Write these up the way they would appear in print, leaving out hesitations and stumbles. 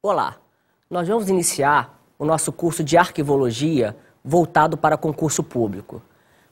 Olá, nós vamos iniciar o nosso curso de arquivologia voltado para concurso público.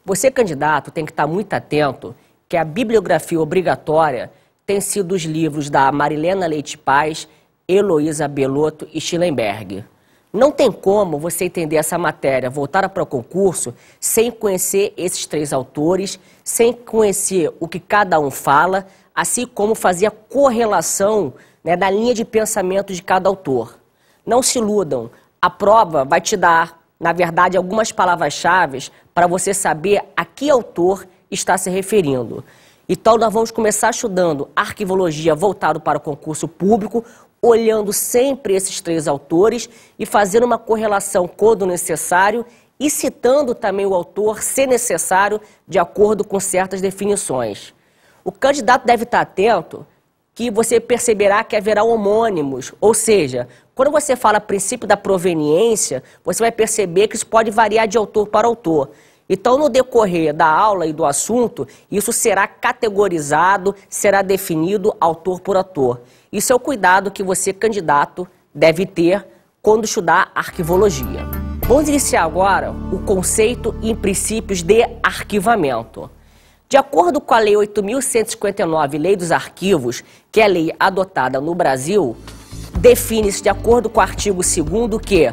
Você, candidato, tem que estar muito atento que a bibliografia obrigatória tem sido os livros da Marilena Leite Paz, Heloísa Belotto e Schellenberg. Não tem como você entender essa matéria voltada para o concurso sem conhecer esses três autores, sem conhecer o que cada um fala, assim como fazer a correlação da linha de pensamento de cada autor. Não se iludam, a prova vai te dar, na verdade, algumas palavras-chave para você saber a que autor está se referindo. Então, nós vamos começar estudando arquivologia voltado para o concurso público, olhando sempre esses três autores e fazendo uma correlação quando necessário e citando também o autor, se necessário, de acordo com certas definições. O candidato deve estar atento que você perceberá que haverá homônimos, ou seja, quando você fala princípio da proveniência, você vai perceber que isso pode variar de autor para autor. Então, no decorrer da aula e do assunto, isso será categorizado, será definido autor por autor. Isso é o cuidado que você, candidato, deve ter quando estudar arquivologia. Vamos iniciar agora o conceito e princípios de arquivamento. De acordo com a Lei 8.159, Lei dos Arquivos, que é a lei adotada no Brasil, define-se de acordo com o artigo 2º que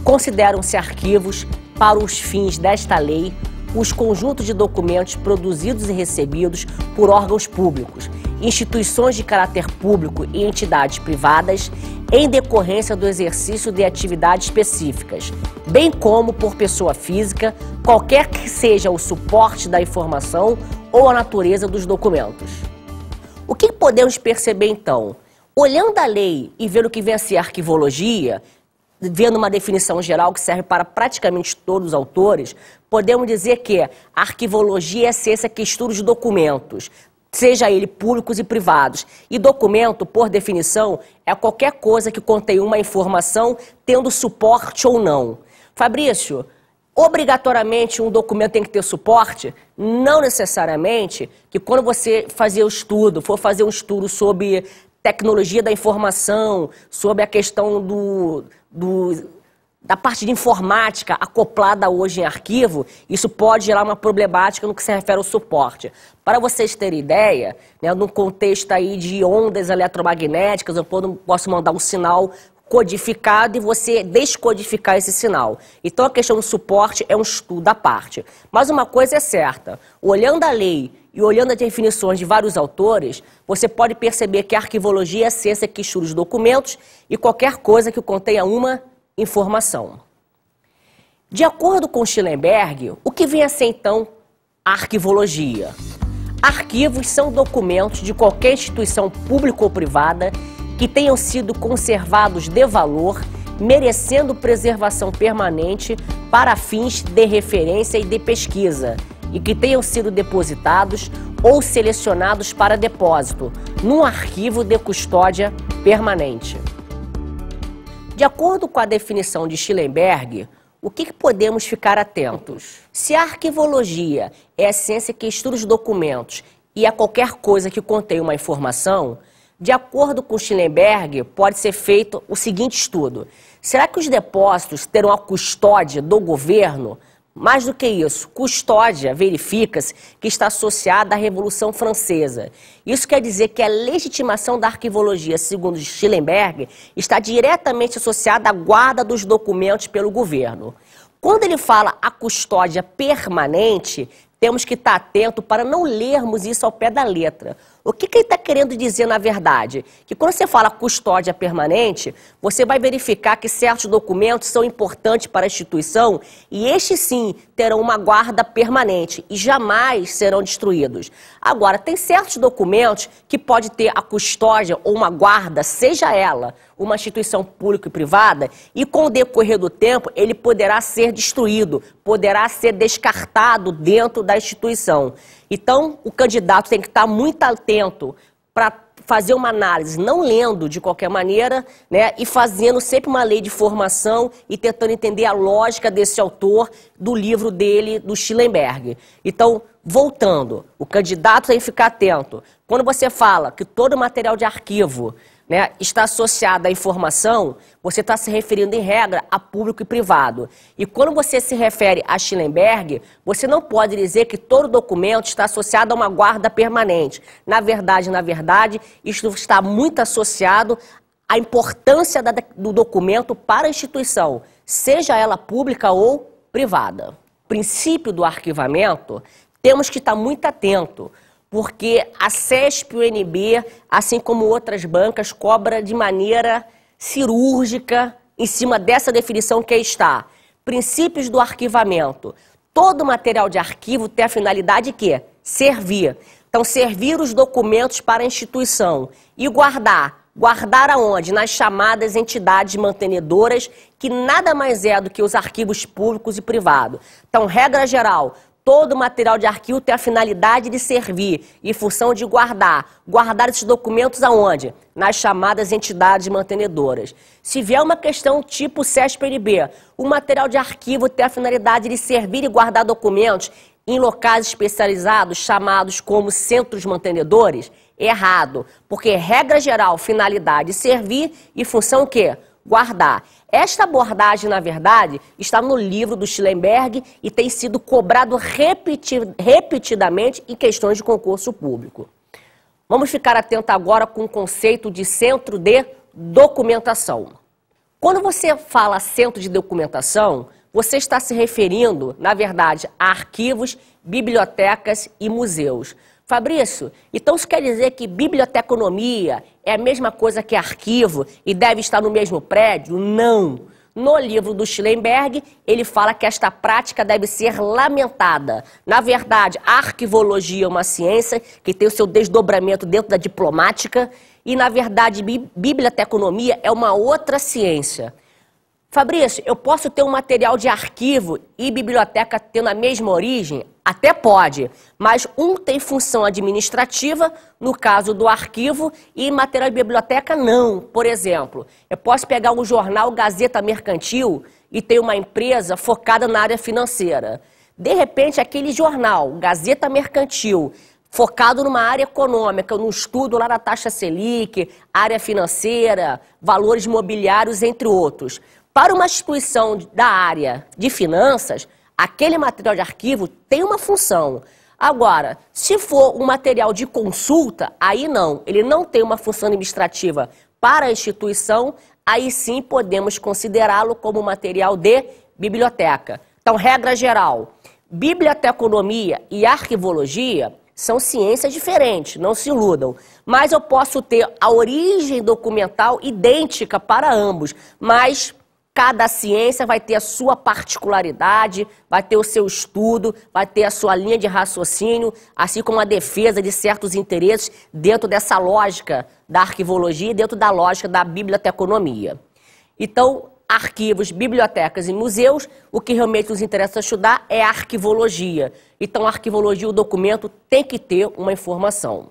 consideram-se arquivos para os fins desta lei os conjuntos de documentos produzidos e recebidos por órgãos públicos, instituições de caráter público e entidades privadas em decorrência do exercício de atividades específicas, bem como por pessoa física, qualquer que seja o suporte da informação ou a natureza dos documentos. O que podemos perceber então? Olhando a lei e vendo o que vem a ser arquivologia, vendo uma definição geral que serve para praticamente todos os autores, podemos dizer que a arquivologia é a ciência que estuda os documentos, seja ele públicos e privados. E documento, por definição, é qualquer coisa que contém uma informação, tendo suporte ou não. Fabrício, obrigatoriamente um documento tem que ter suporte? Não necessariamente, que quando você fazer o estudo, for fazer um estudo sobre tecnologia da informação, sobre a questão da parte de informática acoplada hoje em arquivo, isso pode gerar uma problemática no que se refere ao suporte. Para vocês terem ideia, num contexto aí de ondas eletromagnéticas, eu posso mandar um sinal codificado e você descodificar esse sinal. Então a questão do suporte é um estudo à parte. Mas uma coisa é certa, olhando a lei e olhando as definições de vários autores, você pode perceber que a arquivologia é a ciência que estuda os documentos e qualquer coisa que contenha uma informação. De acordo com Schellenberg, o que vem a ser então a arquivologia? Arquivos são documentos de qualquer instituição pública ou privada que tenham sido conservados de valor, merecendo preservação permanente para fins de referência e de pesquisa, e que tenham sido depositados ou selecionados para depósito num arquivo de custódia permanente. De acordo com a definição de Schellenberg, o que podemos ficar atentos? Se a arquivologia é a ciência que estuda os documentos e é qualquer coisa que contém uma informação, de acordo com Schellenberg, pode ser feito o seguinte estudo. Será que os depósitos terão a custódia do governo? Mais do que isso, custódia verifica-se que está associada à Revolução Francesa. Isso quer dizer que a legitimação da arquivologia, segundo Schellenberg, está diretamente associada à guarda dos documentos pelo governo. Quando ele fala a custódia permanente, temos que estar atento para não lermos isso ao pé da letra. O que ele está querendo dizer na verdade? Que quando você fala custódia permanente, você vai verificar que certos documentos são importantes para a instituição e estes sim terão uma guarda permanente e jamais serão destruídos. Agora, tem certos documentos que pode ter a custódia ou uma guarda, seja ela uma instituição pública e privada, e com o decorrer do tempo ele poderá ser destruído, poderá ser descartado dentro da instituição. Então, o candidato tem que estar muito atento para fazer uma análise, não lendo de qualquer maneira, e fazendo sempre uma lei de formação e tentando entender a lógica desse autor, do livro dele, do Schellenberg. Então, voltando, o candidato tem que ficar atento. Quando você fala que todo material de arquivo né, está associada à informação, você está se referindo, em regra, a público e privado. E quando você se refere a Schellenberg, você não pode dizer que todo documento está associado a uma guarda permanente. Na verdade, isso está muito associado à importância do documento para a instituição, seja ela pública ou privada. O princípio do arquivamento, temos que estar muito atento, porque a CESP e o UNB, assim como outras bancas, cobra de maneira cirúrgica em cima dessa definição que aí está. Princípios do arquivamento. Todo material de arquivo tem a finalidade que? Servir. Então, servir os documentos para a instituição e guardar. Guardar aonde? Nas chamadas entidades mantenedoras, que nada mais é do que os arquivos públicos e privados. Então, regra geral, todo material de arquivo tem a finalidade de servir e função de guardar. Guardar esses documentos aonde? Nas chamadas entidades mantenedoras. Se vier uma questão tipo CESP-NB, o material de arquivo tem a finalidade de servir e guardar documentos em locais especializados, chamados como centros mantenedores, errado. Porque, regra geral, finalidade servir e função o quê? Guardar. Esta abordagem, na verdade, está no livro do Schellenberg e tem sido cobrado repetidamente em questões de concurso público. Vamos ficar atento agora com o conceito de centro de documentação. Quando você fala centro de documentação, você está se referindo, na verdade, a arquivos, bibliotecas e museus. Fabrício, então isso quer dizer que biblioteconomia é a mesma coisa que arquivo e deve estar no mesmo prédio? Não. No livro do Schellenberg, ele fala que esta prática deve ser lamentada. Na verdade, a arquivologia é uma ciência que tem o seu desdobramento dentro da diplomática e, na verdade, biblioteconomia é uma outra ciência. Fabrício, eu posso ter um material de arquivo e biblioteca tendo a mesma origem? Até pode, mas um tem função administrativa, no caso do arquivo, e material de biblioteca não. Por exemplo, eu posso pegar um jornal Gazeta Mercantil e ter uma empresa focada na área financeira. De repente, aquele jornal, Gazeta Mercantil, focado numa área econômica, no estudo lá da taxa Selic, área financeira, valores imobiliários, entre outros. Para uma instituição da área de finanças, aquele material de arquivo tem uma função. Agora, se for um material de consulta, aí não, ele não tem uma função administrativa para a instituição, aí sim podemos considerá-lo como material de biblioteca. Então, regra geral, biblioteconomia e arquivologia são ciências diferentes, não se iludam. Mas eu posso ter a origem documental idêntica para ambos, mas cada ciência vai ter a sua particularidade, vai ter o seu estudo, vai ter a sua linha de raciocínio, assim como a defesa de certos interesses dentro dessa lógica da arquivologia e dentro da lógica da biblioteconomia. Então, arquivos, bibliotecas e museus, o que realmente nos interessa estudar é a arquivologia. Então, a arquivologia, o documento tem que ter uma informação.